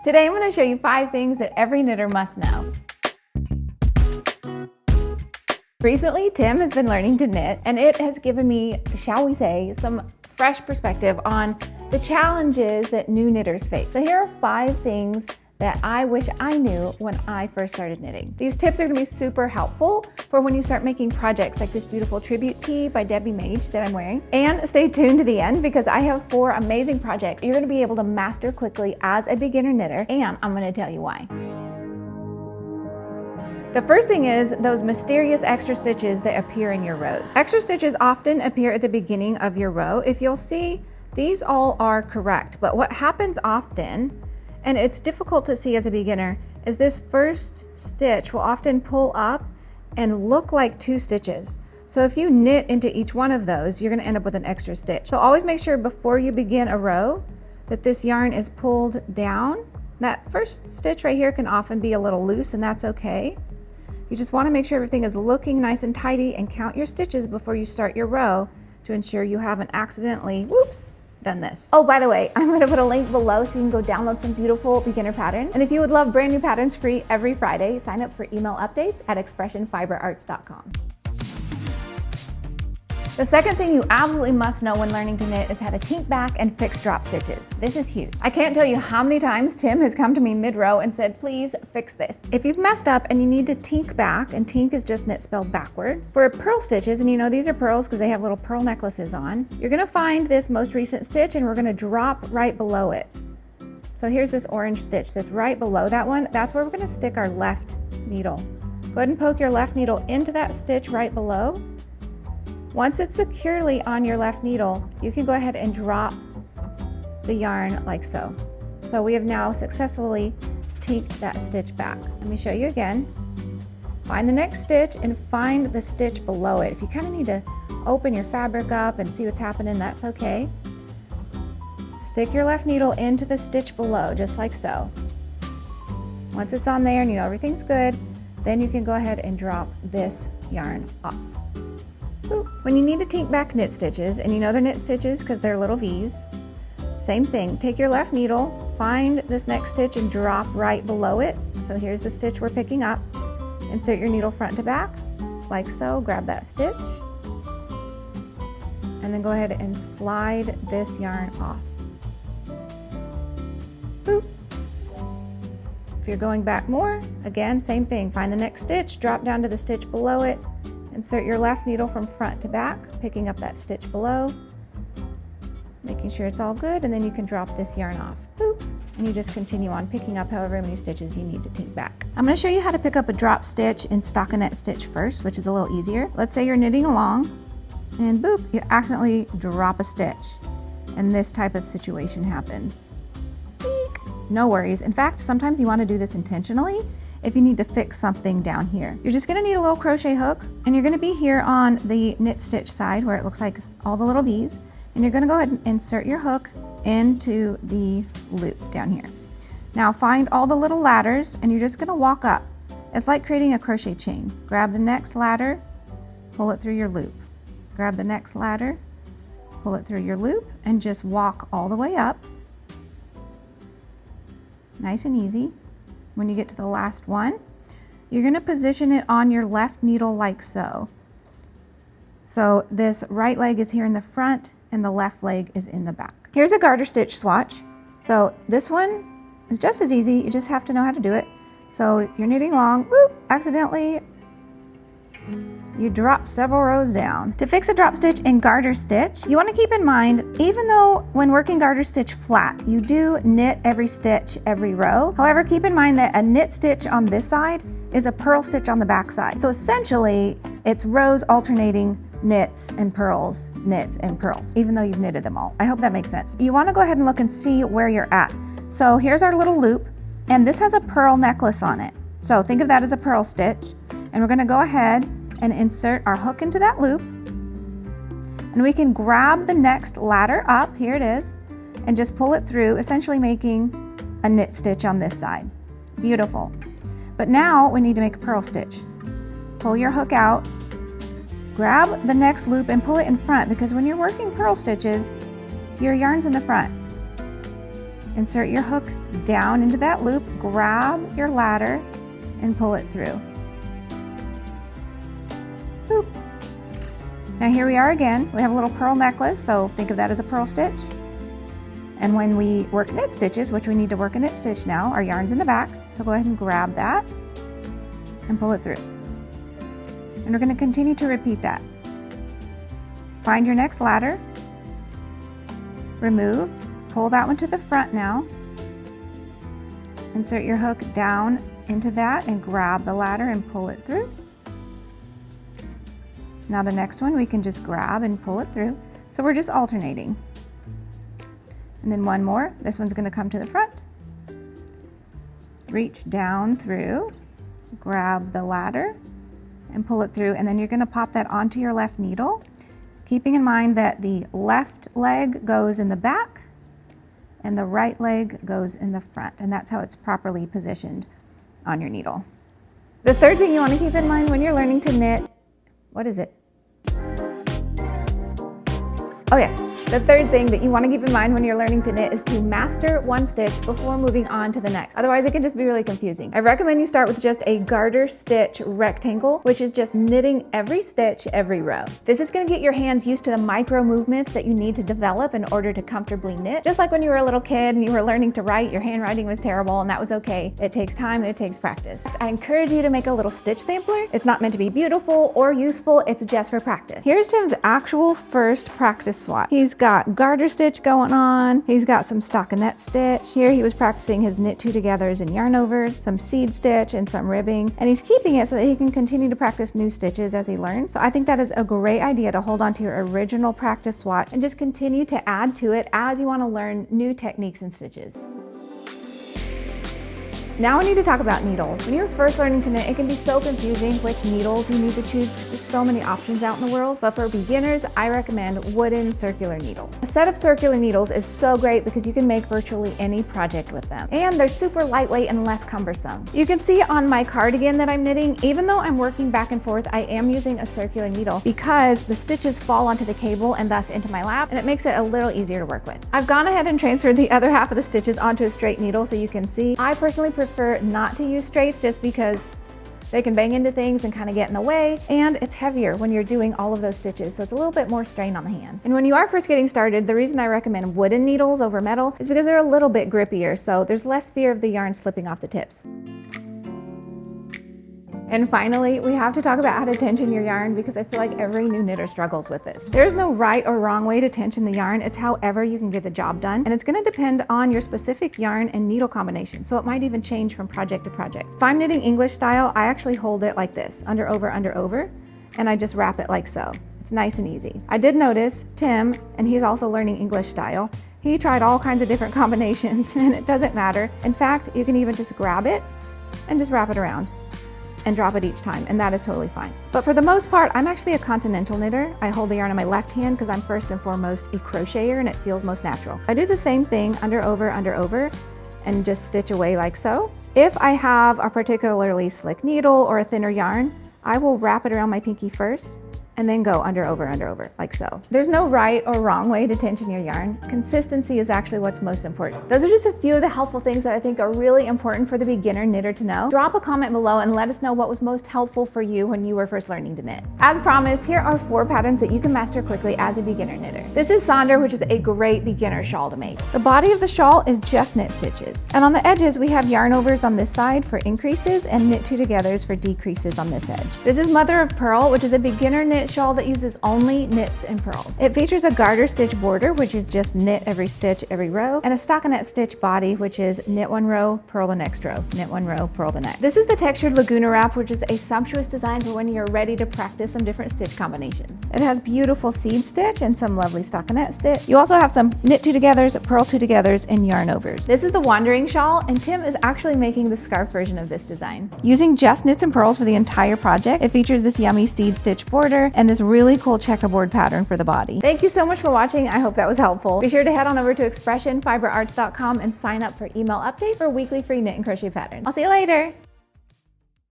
Today I'm going to show you 5 things that every knitter must know. Recently, Tim has been learning to knit, and it has given me, shall we say, some fresh perspective on the challenges that new knitters face. So here are 5 things that I wish I knew when I first started knitting. These tips are going to be super helpful for when you start making projects like this beautiful tribute tee by Debbie Mage that I'm wearing. And stay tuned to the end because I have 4 amazing projects you're going to be able to master quickly as a beginner knitter, and I'm going to tell you why. The first thing is those mysterious extra stitches that appear in your rows. Extra stitches often appear at the beginning of your row. If you'll see, these all are correct, but what happens often, and it's difficult to see as a beginner, is this first stitch will often pull up and look like 2 stitches. So if you knit into each one of those, you're going to end up with an extra stitch. So always make sure before you begin a row that this yarn is pulled down. That first stitch right here can often be a little loose, and that's okay. You just want to make sure everything is looking nice and tidy, and count your stitches before you start your row to ensure you haven't accidentally, whoops, done this. Oh, by the way, I'm going to put a link below so you can go download some beautiful beginner patterns. And if you would love brand new patterns free every Friday, sign up for email updates at ExpressionFiberArts.com. The second thing you absolutely must know when learning to knit is how to tink back and fix drop stitches. This is huge. I can't tell you how many times Tim has come to me mid-row and said, please fix this. If you've messed up and you need to tink back, and tink is just knit spelled backwards, for pearl stitches, and you know these are pearls because they have little pearl necklaces on, you're gonna find this most recent stitch and we're gonna drop right below it. So here's this orange stitch that's right below that one. That's where we're gonna stick our left needle. Go ahead and poke your left needle into that stitch right below. Once it's securely on your left needle, you can go ahead and drop the yarn like so. So we have now successfully tinked that stitch back. Let me show you again. Find the next stitch and find the stitch below it. If you kind of need to open your fabric up and see what's happening, that's okay. Stick your left needle into the stitch below, just like so. Once it's on there and you know everything's good, then you can go ahead and drop this yarn off. When you need to tink back knit stitches, and you know they're knit stitches because they're little V's, same thing. Take your left needle, find this next stitch and drop right below it. So here's the stitch we're picking up. Insert your needle front to back, like so. Grab that stitch, and then go ahead and slide this yarn off. Boop. If you're going back more, again, same thing. Find the next stitch, drop down to the stitch below it, insert your left needle from front to back, picking up that stitch below, making sure it's all good, and then you can drop this yarn off. Boop. And you just continue on picking up however many stitches you need to tink back. I'm going to show you how to pick up a drop stitch in stockinette stitch first, which is a little easier. Let's say you're knitting along, and boop, you accidentally drop a stitch, and this type of situation happens. Eek. No worries. In fact, sometimes you want to do this intentionally if you need to fix something down here. You're just gonna need a little crochet hook, and you're gonna be here on the knit stitch side where it looks like all the little V's, and you're gonna go ahead and insert your hook into the loop down here. Now find all the little ladders, and you're just gonna walk up. It's like creating a crochet chain. Grab the next ladder, pull it through your loop. Grab the next ladder, pull it through your loop, and just walk all the way up. Nice and easy. When you get to the last one, you're going to position it on your left needle like so. So this right leg is here in the front and the left leg is in the back. Here's a garter stitch swatch. So this one is just as easy, you just have to know how to do it. So you're knitting along, whoop, accidentally you drop several rows down. To fix a drop stitch in garter stitch, you want to keep in mind, even though when working garter stitch flat, you do knit every stitch every row. However, keep in mind that a knit stitch on this side is a purl stitch on the back side. So essentially, it's rows alternating knits and purls, knits and purls, even though you've knitted them all. I hope that makes sense. You want to go ahead and look and see where you're at. So here's our little loop, and this has a pearl necklace on it. So think of that as a purl stitch, and we're going to go ahead and insert our hook into that loop, and we can grab the next ladder up, here it is, and just pull it through, essentially making a knit stitch on this side. Beautiful. But now we need to make a purl stitch. Pull your hook out, grab the next loop and pull it in front, because when you're working purl stitches, your yarn's in the front. Insert your hook down into that loop, grab your ladder, and pull it through. Boop. Now here we are again. We have a little pearl necklace, so think of that as a pearl stitch. And when we work knit stitches, which we need to work a knit stitch now, our yarn's in the back, so go ahead and grab that and pull it through. And we're going to continue to repeat that. Find your next ladder, remove, pull that one to the front now, insert your hook down into that and grab the ladder and pull it through. Now the next one we can just grab and pull it through. So we're just alternating. And then one more, this one's going to come to the front. Reach down through, grab the ladder and pull it through, and then you're going to pop that onto your left needle, keeping in mind that the left leg goes in the back and the right leg goes in the front, and that's how it's properly positioned on your needle. The third thing you want to keep in mind when you're learning to knit, what is it? Oh yes, the third thing that you want to keep in mind when you're learning to knit is to master one stitch before moving on to the next. Otherwise it can just be really confusing. I recommend you start with just a garter stitch rectangle, which is just knitting every stitch every row. This is going to get your hands used to the micro movements that you need to develop in order to comfortably knit. Just like when you were a little kid and you were learning to write, your handwriting was terrible, and that was okay. It takes time and it takes practice. I encourage you to make a little stitch sampler. It's not meant to be beautiful or useful, it's just for practice. Here's Tim's actual first practice swatch. He's got garter stitch going on. He's got some stockinette stitch. Here he was practicing his knit two togethers and yarn overs, some seed stitch and some ribbing, and he's keeping it so that he can continue to practice new stitches as he learns. So I think that is a great idea to hold on to your original practice swatch and just continue to add to it as you want to learn new techniques and stitches. Now we need to talk about needles. When you're first learning to knit, it can be so confusing which needles you need to choose. There's just so many options out in the world. But for beginners, I recommend wooden circular needles. A set of circular needles is so great because you can make virtually any project with them. And they're super lightweight and less cumbersome. You can see on my cardigan that I'm knitting, even though I'm working back and forth, I am using a circular needle because the stitches fall onto the cable and thus into my lap, and it makes it a little easier to work with. I've gone ahead and transferred the other half of the stitches onto a straight needle so you can see. I personally prefer not to use straights just because they can bang into things and kind of get in the way, and it's heavier when you're doing all of those stitches, so it's a little bit more strain on the hands. And when you are first getting started, the reason I recommend wooden needles over metal is because they're a little bit grippier, so there's less fear of the yarn slipping off the tips. And finally, we have to talk about how to tension your yarn because I feel like every new knitter struggles with this. There's no right or wrong way to tension the yarn. It's however you can get the job done. And it's gonna depend on your specific yarn and needle combination. So it might even change from project to project. If I'm knitting English style, I actually hold it like this, under, over, and I just wrap it like so. It's nice and easy. I did notice Tim, and he's also learning English style, he tried all kinds of different combinations and it doesn't matter. In fact, you can even just grab it and just wrap it around and drop it each time, and that is totally fine. But for the most part, I'm actually a continental knitter. I hold the yarn in my left hand because I'm first and foremost a crocheter and it feels most natural. I do the same thing under, over, and just stitch away like so. If I have a particularly slick needle or a thinner yarn, I will wrap it around my pinky first and then go under, over, like so. There's no right or wrong way to tension your yarn. Consistency is actually what's most important. Those are just a few of the helpful things that I think are really important for the beginner knitter to know. Drop a comment below and let us know what was most helpful for you when you were first learning to knit. As promised, here are 4 patterns that you can master quickly as a beginner knitter. This is Sonder, which is a great beginner shawl to make. The body of the shawl is just knit stitches. And on the edges, we have yarn overs on this side for increases and knit two togethers for decreases on this edge. This is Mother of Pearl, which is a beginner knit shawl that uses only knits and pearls. It features a garter stitch border, which is just knit every stitch every row, and a stockinette stitch body, which is knit one row, purl the next row, knit one row, purl the next. This is the textured Laguna wrap, which is a sumptuous design for when you're ready to practice some different stitch combinations. It has beautiful seed stitch and some lovely stockinette stitch. You also have some knit two togethers, purl two togethers, and yarn overs. This is the Wandering shawl, and Tim is actually making the scarf version of this design. Using just knits and pearls for the entire project, it features this yummy seed stitch border and this really cool checkerboard pattern for the body. Thank you so much for watching. I hope that was helpful. Be sure to head on over to ExpressionFiberArts.com and sign up for email updates for weekly free knit and crochet patterns. I'll see you later.